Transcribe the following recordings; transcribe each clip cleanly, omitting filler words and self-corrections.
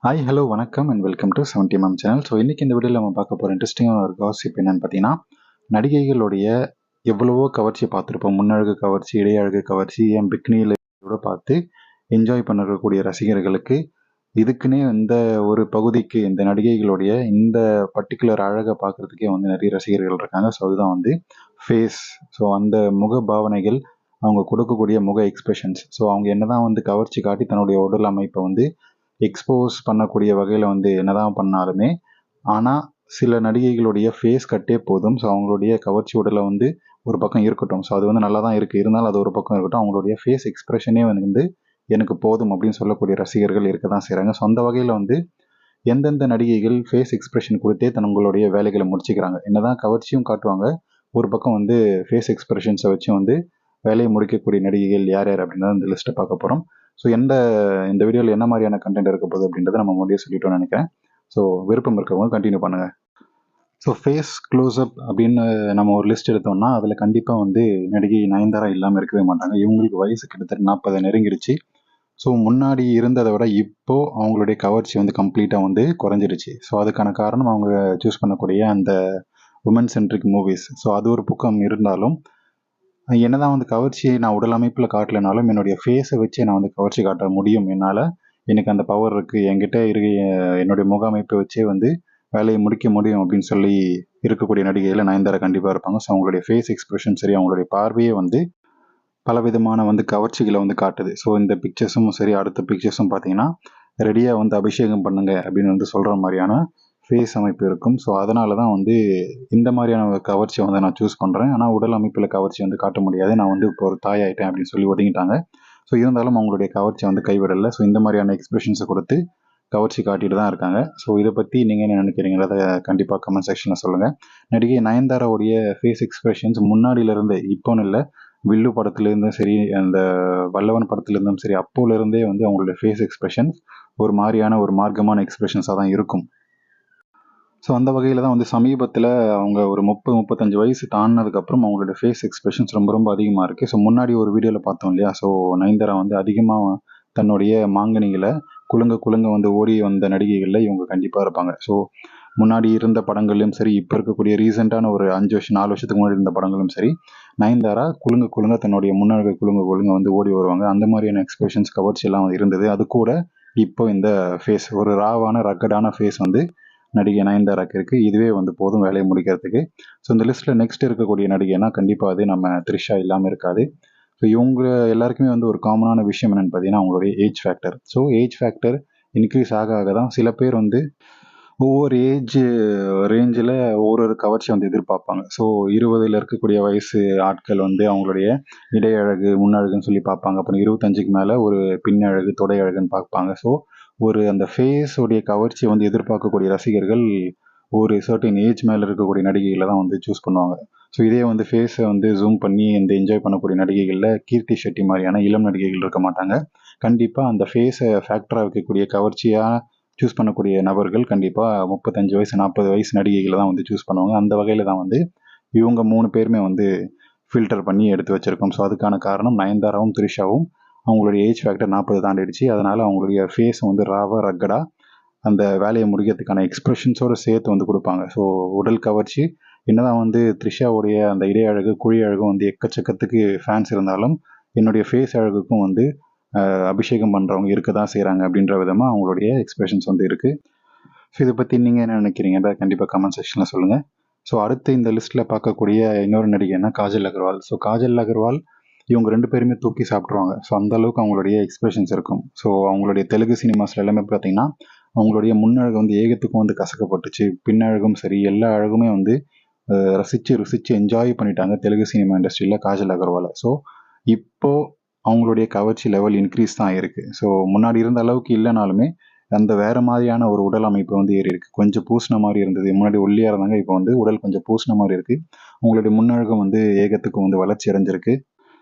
Hi hello வணக்கம் and welcome to 70 ma'am channel. So இன்றைக்கி இந்த வீடியோவில் நம்ம பார்க்க போகிற இன்ட்ரெஸ்டிங்கான ஒரு காசிப் என்னென்னு பார்த்தீங்கன்னா, நடிகைகளுடைய எவ்வளவோ கவர்ச்சி பார்த்துருப்போம். முன்னழகு கவர்ச்சி, இடையழகு கவர்ச்சி, ஏன் பிக்னியில் கூட பார்த்து என்ஜாய் பண்ணக்கூடிய ரசிகர்களுக்கு இதுக்குன்னே இந்த ஒரு பகுதிக்கு இந்த நடிகைகளுடைய இந்த பர்டிகுலர் அழகை பார்க்குறதுக்கே வந்து நிறைய ரசிகர்கள் இருக்காங்க. ஸோ அதுதான் வந்து ஃபேஸ். ஸோ அந்த முக பாவனைகள், அவங்க கொடுக்கக்கூடிய முக எக்ஸ்பிரஷன்ஸ். ஸோ அவங்க என்னதான் வந்து கவர்ச்சி காட்டி தன்னுடைய உடல் அமைப்பை வந்து எக்ஸ்போஸ் பண்ணக்கூடிய வகையில் வந்து என்னதான் பண்ணாலுமே, ஆனால் சில நடிகைகளுடைய ஃபேஸ் கட்டே போதும். ஸோ அவங்களுடைய கவர்ச்சி உடலை வந்து ஒரு பக்கம் இருக்கட்டும். ஸோ அது வந்து நல்லா தான் இருக்குது, இருந்தாலும் அது ஒரு பக்கம் இருக்கட்டும். அவங்களுடைய ஃபேஸ் எக்ஸ்பிரஷனே வந்து எனக்கு போதும் அப்படின்னு சொல்லக்கூடிய ரசிகர்கள் இருக்க தான் செய்கிறாங்க. ஸோ அந்த வகையில் வந்து எந்தெந்த நடிகைகள் ஃபேஸ் எக்ஸ்பிரஷன் கொடுத்தே தங்களுடைய வேலைகளை முடிச்சுக்கிறாங்க. என்னதான் கவர்ச்சியும் காட்டுவாங்க, ஒரு பக்கம் வந்து ஃபேஸ் எக்ஸ்பிரஷன்ஸை வச்சு வந்து வேலையை முடிக்கக்கூடிய நடிகைகள் யார் யார் அப்படின்றத இந்த லிஸ்ட்டை பார்க்க போகிறோம். ஸோ இந்த வீடியோவில் என்ன மாதிரியான கண்டென்ட் இருக்க போகுது அப்படின்றத நம்ம முன்னாடியே சொல்லிட்டோம்னு நினைக்கிறேன். ஸோ விருப்பம் இருக்கவங்க கண்டினியூ பண்ணுங்கள். ஸோ ஃபேஸ் க்ளோஸ்அப் அப்படின்னு நம்ம ஒரு லிஸ்ட் எடுத்தோம்னா அதில் கண்டிப்பாக வந்து நடிகை நயன்தாரா இல்லாமல் இருக்கவே மாட்டாங்க. இவங்களுக்கு வயசு கிட்டத்தட்ட 40 நெருங்கிடுச்சு. ஸோ முன்னாடி இருந்ததை விட இப்போது அவங்களுடைய கவர்ச்சி வந்து கம்ப்ளீட்டாக வந்து குறைஞ்சிருச்சு. ஸோ அதுக்கான காரணம் அவங்க சூஸ் பண்ணக்கூடிய அந்த உமன் சென்ட்ரிக் மூவிஸ். ஸோ அது ஒரு பக்கம் இருந்தாலும், என்னதான் வந்து கவர்ச்சியை நான் உடல் அமைப்பில் காட்டலைனாலும் என்னுடைய ஃபேஸை வச்சு நான் வந்து கவர்ச்சி காட்ட முடியும். என்னால் எனக்கு அந்த பவர் இருக்குது, என்கிட்ட என்னுடைய முக அமைப்பை வச்சே வந்து வேலையை முடிக்க முடியும் அப்படின்னு சொல்லி இருக்கக்கூடிய நடிகையில் நயன்தாரா கண்டிப்பாக இருப்பாங்க. ஸோ அவங்களுடைய ஃபேஸ் எக்ஸ்பிரஷன் சரி, அவங்களுடைய பார்வையே வந்து பலவிதமான வந்து கவர்ச்சிகளை வந்து காட்டுது. ஸோ இந்த பிக்சர்ஸும் சரி, அடுத்த பிக்சர்ஸும் பார்த்தீங்கன்னா ரெடியாக வந்து அபிஷேகம் பண்ணுங்க அப்படின்னு வந்து சொல்கிற மாதிரியான ஃபேஸ் அமைப்பு இருக்கும். ஸோ அதனால தான் வந்து இந்த மாதிரியான கவர்ச்சியை வந்து நான் சூஸ் பண்ணுறேன். ஆனால் உடல் அமைப்பில் கவர்ச்சி வந்து காட்ட முடியாது, நான் வந்து இப்போ ஒரு தாய் ஆகிட்டேன் அப்படின்னு சொல்லி ஒதுங்கிட்டாங்க. ஸோ இருந்தாலும் அவங்களுடைய கவர்ச்சியை வந்து கைவிடலை. ஸோ இந்த மாதிரியான எக்ஸ்பிரஷன்ஸை கொடுத்து கவர்ச்சி காட்டிட்டு தான் இருக்காங்க. ஸோ இதை பற்றி நீங்கள் என்ன நினைக்கிறீங்களா, கண்டிப்பாக கமெண்ட் செக்ஷனில் சொல்லுங்கள். நடிகை நயன்தாராவுடைய ஃபேஸ் எக்ஸ்பிரஷன்ஸ் முன்னாடியிலேருந்து இப்போன்னு இல்லை, வில்லு படத்துலேருந்தும் சரி, அந்த வல்லவன் படத்துலேருந்தும் சரி, அப்போலேருந்தே வந்து அவங்களுடைய ஃபேஸ் எக்ஸ்பிரஷன்ஸ் ஒரு மாதிரியான ஒரு மார்க்கமான எக்ஸ்பிரஷன்ஸாக தான் இருக்கும். ஸோ அந்த வகையில் தான் வந்து சமீபத்தில் அவங்க ஒரு 30-35 வயசு தாண்டினதுக்கப்புறம் அவங்களோட ஃபேஸ் எக்ஸ்பிரஷன்ஸ் ரொம்ப ரொம்ப அதிகமாக இருக்குது. ஸோ முன்னாடி ஒரு வீடியோவில் பார்த்தோம் இல்லையா, ஸோ நயன்தாரா வந்து அதிகமாக தன்னுடைய மாங்கனிகளை குலுங்க வந்து ஓடி வந்த நடிகைகளில் இவங்க கண்டிப்பாக இருப்பாங்க. ஸோ முன்னாடி இருந்த படங்கள்லையும் சரி, இப்போ இருக்கக்கூடிய ரீசெண்டான ஒரு 5 வருஷம் 4 வருஷத்துக்கு முன்னாடி இருந்த படங்களும் சரி, நயன்தாரா குலுங்க தன்னுடைய முன்னழகை குலுங்க வந்து ஓடி வருவாங்க. அந்த மாதிரியான எக்ஸ்பிரஷன்ஸ் கவர்ச்சி எல்லாம் இருந்தது. அது கூட இப்போ இந்த ஃபேஸ் ஒரு ராவான ரக்கடான ஃபேஸ் வந்து நடிகை நயன்தாராக்கு இருக்குது. இதுவே வந்து போதும் வேலையை முடிக்கிறதுக்கு. ஸோ இந்த லிஸ்ட்டில் நெக்ஸ்ட் இருக்கக்கூடிய நடிகைனா கண்டிப்பாக அது நம்ம த்ரிஷா இல்லாமல் இருக்காது. ஸோ இவங்க எல்லாருக்குமே வந்து ஒரு காமனான விஷயம் என்னென்னு பார்த்தீங்கன்னா அவங்களுடைய age factor. So age factor increase ஆக தான் சில பேர் வந்து ஒவ்வொரு ஏஜ் ரேஞ்சில் ஒரு கவர்ச்சி வந்து எதிர்பார்ப்பாங்க. ஸோ 20ல் இருக்கக்கூடிய வயசு ஆட்கள் வந்து அவங்களுடைய இடையழகு முன்னழகுன்னு சொல்லி பார்ப்பாங்க. அப்புறம் 25க்கு மேலே ஒரு பின்னழகு தொடை அழகுன்னு பார்ப்பாங்க. ஸோ ஒரு அந்த ஃபேஸோடைய கவர்ச்சியை வந்து எதிர்பார்க்கக்கூடிய ரசிகர்கள் ஒரு சர்டன் ஏஜ் மேலே இருக்கக்கூடிய நடிகைகளை தான் வந்து சூஸ் பண்ணுவாங்க. ஸோ இதே வந்து ஃபேஸை வந்து ஜூம் பண்ணி இந்த என்ஜாய் பண்ணக்கூடிய நடிகைகளில் கீர்த்தி ஷெட்டி மாதிரியான இளம் நடிகைகள் இருக்க மாட்டாங்க. கண்டிப்பாக அந்த ஃபேஸை ஃபேக்டராக வைக்கக்கூடிய கவர்ச்சியாக சூஸ் பண்ணக்கூடிய நபர்கள் கண்டிப்பாக 35 வயசு 40 வயசு நடிகைகளை தான் வந்து சூஸ் பண்ணுவாங்க. அந்த வகையில் தான் வந்து இவங்க 3 பேருமே வந்து ஃபில்டர் பண்ணி எடுத்து வச்சுருக்கோம். ஸோ அதுக்கான காரணம் நயன்தாராவும் த்ரிஷாவும் அவங்களுடைய ஏஜ் ஃபேக்டர் 40 தாண்டிடுச்சு. அதனால் அவங்களுடைய ஃபேஸ் வந்து ராவாக ரக்கடாக அந்த வேலையை முடிக்கிறதுக்கான எக்ஸ்ப்ரெஷன்ஸோடு சேர்த்து வந்து கொடுப்பாங்க. ஸோ உடல் கவர்ச்சி என்னதான் வந்து த்ரிஷாவுடைய அந்த இடை அழகு குழி அழகும் வந்து எக்கச்சக்கத்துக்கு ஃபேன்ஸ் இருந்தாலும், என்னுடைய ஃபேஸ் அழகுக்கும் வந்து அபிஷேகம் பண்ணுறவங்க இருக்க தான் செய்கிறாங்க அப்படின்ற விதமாக அவங்களுடைய எக்ஸ்பிரஷன்ஸ் வந்து இருக்குது. ஸோ இதை பற்றி நீங்கள் என்ன நினைக்கிறீங்க, அதை கண்டிப்பாக கமெண்ட் செக்ஷனில் சொல்லுங்கள். ஸோ அடுத்து இந்த லிஸ்ட்டில் பார்க்கக்கூடிய இன்னொரு நடிகைன்னா காஜல் அகர்வால். ஸோ காஜல் அகர்வால் இவங்க 2 பேருமே தூக்கி சாப்பிட்ருவாங்க. ஸோ அந்தளவுக்கு அவங்களுடைய எக்ஸ்பிரஷன்ஸ் இருக்கும். ஸோ அவங்களுடைய தெலுங்கு சினிமாஸில் எல்லாமே பார்த்தீங்கன்னா அவங்களுடைய முன்னழகு வந்து ஏகத்துக்கும் வந்து கசக்கப்பட்டுச்சு. பின்னழகும் சரி, எல்லா அழகுமே வந்து ரசித்து என்ஜாய் பண்ணிட்டாங்க தெலுங்கு சினிமா இண்டஸ்ட்ரியில் காஜல் அகர்வாலை. ஸோ இப்போது அவங்களுடைய கவர்ச்சி லெவல் இன்க்ரீஸ் தான் இருக்குது. ஸோ முன்னாடி இருந்த அளவுக்கு இல்லைனாலுமே அந்த வேறு மாதிரியான ஒரு உடல் அமைப்பு வந்து ஏறி இருக்குது. கொஞ்சம் பூசின மாதிரி இருந்தது, முன்னாடி ஒல்லியாக இருந்தாங்க, இப்போ வந்து உடல் கொஞ்சம் பூசின மாதிரி இருக்குது. அவங்களுடைய முன்னழகம் வந்து ஏகத்துக்கும் வந்து வளர்ச்சி அடைஞ்சிருக்கு.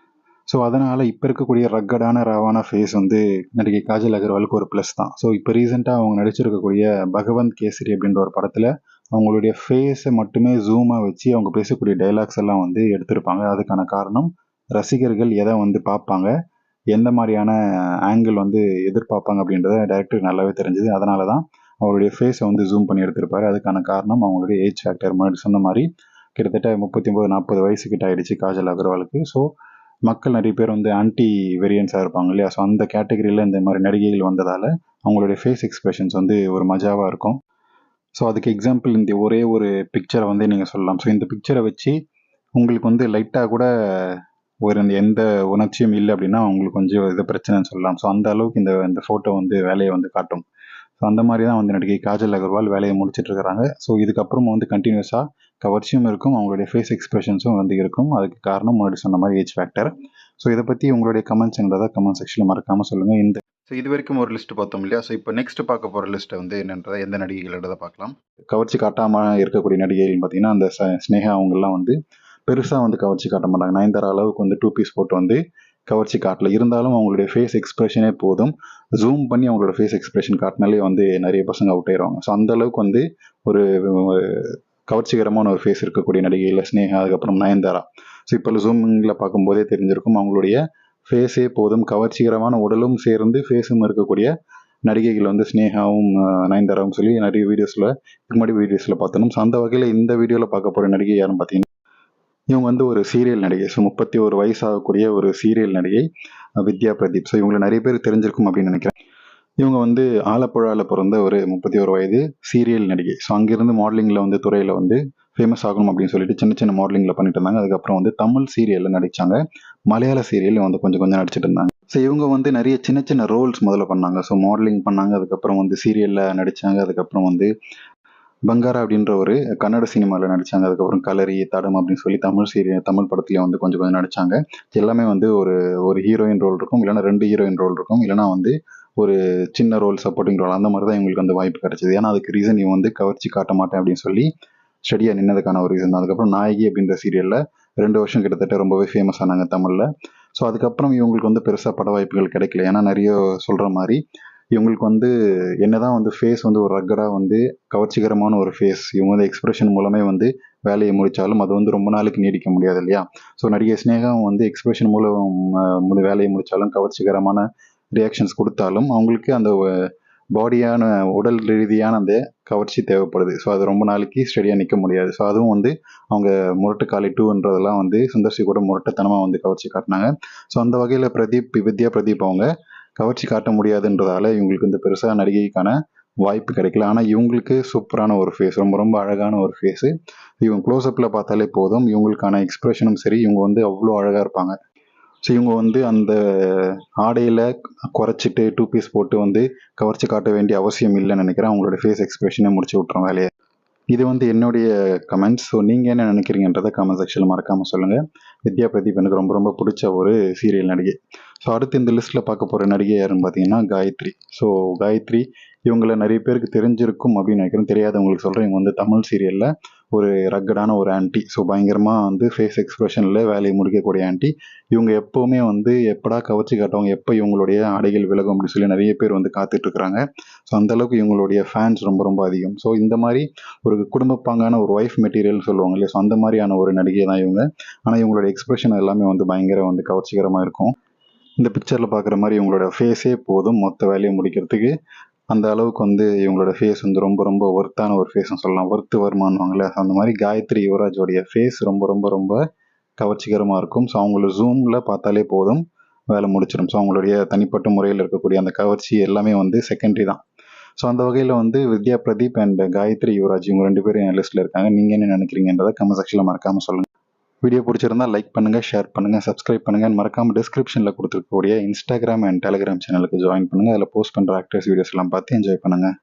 ஸோ அதனால் இப்போ இருக்கக்கூடிய ரக்கடான ராவான ஃபேஸ் வந்து நடிகை காஜல் அகர்வாலுக்கு ஒரு ப்ளஸ் தான். ஸோ இப்போ ரீசெண்டாக அவங்க நடிச்சிருக்கக்கூடிய பகவந்த் கேசரி அப்படின்ற ஒரு படத்தில் அவங்களுடைய ஃபேஸை மட்டுமே ஜூமாக வச்சு அவங்க பேசக்கூடிய டைலாக்ஸ் எல்லாம் வந்து எடுத்திருப்பாங்க. அதுக்கான காரணம் ரசிகர்கள் எதை வந்து பார்ப்பாங்க, எந்த மாதிரியான ஆங்கிள் வந்து எதிர்பார்ப்பாங்க அப்படின்றத டைரக்டருக்கு நல்லாவே தெரிஞ்சுது. அதனால தான் அவருடைய ஃபேஸை வந்து ஜூம் பண்ணி எடுத்திருப்பாரு. அதுக்கான காரணம் அவங்களுடைய ஏஜ் ஃபேக்டர். முன்னாடி சொன்ன மாதிரி கிட்டத்தட்ட 39-40 வயசு கிட்ட ஆயிடுச்சு காஜல் அகர்வாலுக்கு. ஸோ மக்கள் நிறைய பேர் வந்து ஆன்டி வெரியன்ஸாக இருப்பாங்க இல்லையா? ஸோ அந்த கேட்டகரியில் இந்த மாதிரி நடிகைகள் வந்ததால் அவங்களுடைய ஃபேஸ் எக்ஸ்பிரஷன்ஸ் வந்து ஒரு மஜாவாக இருக்கும். ஸோ அதுக்கு எக்ஸாம்பிள் இந்த ஒரே ஒரு பிக்சரை வந்து நீங்கள் சொல்லலாம். ஸோ இந்த பிக்சரை வச்சு உங்களுக்கு வந்து லைட்டாக கூட ஒரு எந்த உணர்ச்சியும் இல்லை அப்படின்னா உங்களுக்கு கொஞ்சம் இது பிரச்சனைன்னு சொல்லலாம். ஸோ அந்த அளவுக்கு இந்த இந்த ஃபோட்டோ வந்து வேலையை வந்து காட்டும். ஸோ அந்த மாதிரி தான் வந்து நடிகை காஜல் அகர்வால் வேலையை முடிச்சிட்டு இருக்கிறாங்க. ஸோ இதுக்கப்புறம் வந்து கண்டினியூஸாக கவர்ச்சியும் இருக்கும், அவங்களுடைய ஃபேஸ் எக்ஸ்பிரஷன்ஸும் வந்து இருக்கும். அதுக்கு காரணம் முன்னாடி சொன்ன மாதிரி ஏஜ் ஃபேக்டர். ஸோ இதை பற்றி உங்களுடைய கமெண்ட்ஸ்ன்றதை கமெண்ட் செக்ஷனில் மறக்காமல் சொல்லுங்கள். இந்த ஸோ இது வரைக்கும் ஒரு லிஸ்ட் பார்த்தோம் இல்லையா? ஸோ இப்போ நெக்ஸ்ட் பார்க்க போகிற லிஸ்ட்டை வந்து என்னன்றதை எந்த நடிகைகளோட பார்க்கலாம். கவர்ச்சி காட்டாமல் இருக்கக்கூடிய நடிகைகள் பார்த்தீங்கன்னா அந்த ஸ்னேகா அவங்கெல்லாம் வந்து பெருசாக வந்து கவர்ச்சி காட்ட மாட்டாங்க. நயன்தாரா அளவுக்கு வந்து 2 பீஸ் போட்டு வந்து கவர்ச்சி காட்டல. இருந்தாலும் அவங்களுடைய ஃபேஸ் எக்ஸ்பிரஷனே போதும். ஜூம் பண்ணி அவங்களோட ஃபேஸ் எக்ஸ்பிரஷன் காட்டினாலே வந்து நிறைய பசங்க அவுட் ஆயிடுவாங்க. ஸோ அந்த அளவுக்கு வந்து ஒரு கவர்ச்சிகரமான ஒரு ஃபேஸ் இருக்கக்கூடிய நடிகையில் ஸ்னேகா, அதுக்கப்புறம் நயன்தாரா. ஸோ இப்போ ஜூமிங்கில் பார்க்கும்போதே தெரிஞ்சிருக்கும் அவங்களுடைய ஃபேஸே போதும், கவர்ச்சிகரமான உடலும் சேர்ந்து ஃபேஸும் இருக்கக்கூடிய நடிகைகள் வந்து ஸ்னேகாவும் நயன்தாராவும் சொல்லி நிறைய வீடியோஸில் முன்னாடி வீடியோஸில் பார்த்தோம். ஸோ அந்த வகையில் இந்த வீடியோவில் பார்க்க போகிற நடிகை யாருன்னு பார்த்தீங்கன்னா இவங்க வந்து ஒரு சீரியல் நடிகை. ஸோ 31 வயசாகக்கூடிய ஒரு சீரியல் நடிகை வித்யா பிரதீப். ஸோ இவங்களை நிறைய பேர் தெரிஞ்சிருக்கும் அப்படின்னு நினைக்கிறேன். இவங்க வந்து ஆலப்புழாவில் பிறந்த ஒரு 31 வயது சீரியல் நடிகை. ஸோ அங்கேருந்து மாடலிங்கில் வந்து துறையில் வந்து ஃபேமஸ் ஆகணும் அப்படின்னு சொல்லிட்டு சின்ன சின்ன மாடலிங்கில் பண்ணிட்டு இருந்தாங்க. அதுக்கப்புறம் வந்து தமிழ் சீரியலில் நடித்தாங்க, மலையாள சீரியலில் வந்து கொஞ்சம் கொஞ்சம் நடிச்சிட்டு இருந்தாங்க. ஸோ இவங்க வந்து நிறைய சின்ன சின்ன ரோல்ஸ் முதல்ல பண்ணாங்க. ஸோ மாடலிங் பண்ணாங்க, அதுக்கப்புறம் வந்து சீரியலில் நடித்தாங்க, அதுக்கப்புறம் வந்து பங்காரா அப்படின்ற ஒரு கன்னட சினிமாவில் நடித்தாங்க, அதுக்கப்புறம் கலரி, தடம் அப்படின்னு சொல்லி தமிழ் படத்துலேயும் வந்து கொஞ்சம் கொஞ்சம் நடித்தாங்க. எல்லாமே வந்து ஒரு ஹீரோயின் ரோல் இருக்கும், இல்லைனா 2 ஹீரோயின் ரோல் இருக்கும், இல்லைனா வந்து ஒரு சின்ன ரோல், சப்போர்ட்டிங் ரோல், அந்த மாதிரி தான் இவங்களுக்கு அந்த வாய்ப்பு கிடைச்சிது. ஏன்னா அதுக்கு ரீசன் இவங்க வந்து கவர்ச்சி காட்ட மாட்டேன் அப்படின்னு சொல்லி ஸ்டடியாக நின்னதுக்கான ஒரு ரீசன். அதுக்கப்புறம் நாயகி அப்படின்ற சீரியலில் 2 வருஷம் கிட்டத்தட்ட ரொம்பவே ஃபேமஸ் ஆனாங்க தமிழில். ஸோ அதுக்கப்புறம் இவங்களுக்கு வந்து பெருசாக பட வாய்ப்புகள் கிடைக்கல. ஏன்னா நிறைய சொல்கிற மாதிரி இவங்களுக்கு வந்து என்னதான் வந்து ஃபேஸ் வந்து ஒரு ரக்கடாக வந்து கவர்ச்சிகரமான ஒரு ஃபேஸ், இவங்க வந்து எக்ஸ்பிரஷன் மூலமே வந்து வேலையை முடித்தாலும் அது வந்து ரொம்ப நாளைக்கு நீடிக்க முடியாது இல்லையா? ஸோ நடிகை ஸ்னேகாவும் வந்து எக்ஸ்பிரஷன் மூலம் வேலையை முடித்தாலும் கவர்ச்சிகரமான ரியாக்ஷன்ஸ் கொடுத்தாலும் அவங்களுக்கு அந்த பாடியான உடல் ரீதியான அந்த கவர்ச்சி தேவைப்படுது. ஸோ அது ரொம்ப நாளைக்கு ஸ்டெடியாக நிற்க முடியாது. ஸோ அதுவும் வந்து அவங்க முரட்டு காளி 2ன்றதெல்லாம் வந்து சுந்தர்சி கூட முரட்டுத்தனமாக வந்து கவர்ச்சி காட்டினாங்க. ஸோ அந்த வகையில் வித்யா பிரதீப் அவங்க கவர்ச்சி காட்ட முடியாதுன்றதால இவங்களுக்கு வந்து பெருசாக நடிகைக்கான வாய்ப்பு கிடைக்கல. ஆனால் இவங்களுக்கு சூப்பரான ஒரு ஃபேஸ், ரொம்ப ரொம்ப அழகான ஒரு ஃபேஸு. இவங்க க்ளோஸ்அப்பில் பார்த்தாலே போதும், இவங்களுக்கான எக்ஸ்பிரஷனும் சரி, இவங்க வந்து அவ்வளோ அழகாக இருப்பாங்க. ஸோ இவங்க வந்து அந்த ஆடையில் குறைச்சிட்டு 2 பீஸ் போட்டு வந்து கவர்ச்சி காட்ட வேண்டிய அவசியம் இல்லைன்னு நினைக்கிறேன். அவங்களோட ஃபேஸ் எக்ஸ்பிரஷனே முடிச்சு விட்றோம் வேலையை. இது வந்து என்னுடைய கமெண்ட்ஸ். ஸோ நீங்கள் என்ன நினைக்கிறீங்கன்றதை கமெண்ட் செக்ஷனில் மறக்காமல் சொல்லுங்கள். வித்யா பிரதீப் எனக்கு ரொம்ப ரொம்ப பிடிச்ச ஒரு சீரியல் நடிகை. ஸோ அடுத்து இந்த லிஸ்ட்டில் பார்க்க போகிற நடிகை யாருன்னு பார்த்தீங்கன்னா காயத்ரி. ஸோ காயத்ரி இவங்களை நிறைய பேருக்கு தெரிஞ்சிருக்கும் அப்படின்னு நினைக்கிறேன். தெரியாதவங்களுக்கு சொல்கிறேன், இவங்க வந்து தமிழ் சீரியலில் ஒரு ரக்கடான ஒரு ஆன்ட்டி. ஸோ பயங்கரமாக வந்து ஃபேஸ் எக்ஸ்பிரஷனில் வேலையை முடிக்கக்கூடிய ஆன்ட்டி. இவங்க எப்போவுமே வந்து எப்படா கவர்ச்சி காட்டுவாங்க, எப்போ இவங்களுடைய ஆடைகள் விலகும் அப்படின்னு சொல்லி நிறைய பேர் வந்து காத்துட்ருக்குறாங்க. ஸோ அந்தளவுக்கு இவங்களுடைய ஃபேன்ஸ் ரொம்ப ரொம்ப அதிகம். ஸோ இந்த மாதிரி ஒரு குடும்பப்பாங்கான ஒரு ஒய்ஃப் மெட்டீரியல்னு சொல்லுவாங்க இல்லையா? ஸோ அந்த மாதிரியான ஒரு நடிகை தான் இவங்க. ஆனால் இவங்களோட எக்ஸ்பிரஷன் எல்லாமே வந்து பயங்கர வந்து கவர்ச்சிகரமாக இருக்கும். இந்த பிக்சரில் பார்க்குற மாதிரி இவங்களோட ஃபேஸே போதும் மொத்த வேலையை முடிக்கிறதுக்கு. அந்த அளவுக்கு வந்து இவங்களோட ஃபேஸ் வந்து ரொம்ப ரொம்ப ஒர்த்தான ஒரு ஃபேஸ்னு சொல்லலாம். ஒர்த்து வருமானவாங்களே அந்த மாதிரி காயத்ரி யுவராஜோடைய ஃபேஸ் ரொம்ப ரொம்ப ரொம்ப கவர்ச்சிகரமாக இருக்கும். ஸோ அவங்கள ஜூமில் பார்த்தாலே போதும் வேலை முடிச்சிடும். ஸோ அவங்களுடைய தனிப்பட்ட முறையில் இருக்கக்கூடிய அந்த கவர்ச்சி எல்லாமே வந்து செகண்டரி தான். ஸோ அந்த வகையில் வந்து வித்யா பிரதீப் அண்ட் காயத்ரி யுவராஜ் இவங்க 2 பேரும் என் லிஸ்ட்டில் இருக்காங்க. நீங்கள் என்ன நினைக்கிறீங்கன்றதை கமெண்ட் செக்ஷனில் மறக்காமல் சொல்லுங்கள். வீடியோ பிடிச்சிருந்தா லைக் பண்ணுங்கள், ஷேர் பண்ணுங்கள், சப்ஸ்கிரைப் பண்ணுங்கள். மறக்காமல் டிஸ்கிரிப்ஷனில் கொடுத்துருக்கக்கூடிய இன்ஸ்டாகிராம் அண்ட் டெலிகிராம் சேனலுக்கு ஜாயின் பண்ணுங்கள். அதில் போஸ்ட் பண்ணுற ஆக்டர்ஸ் வீடியோஸ் எல்லாம் பார்த்து என்ஜாய் பண்ணுங்கள்.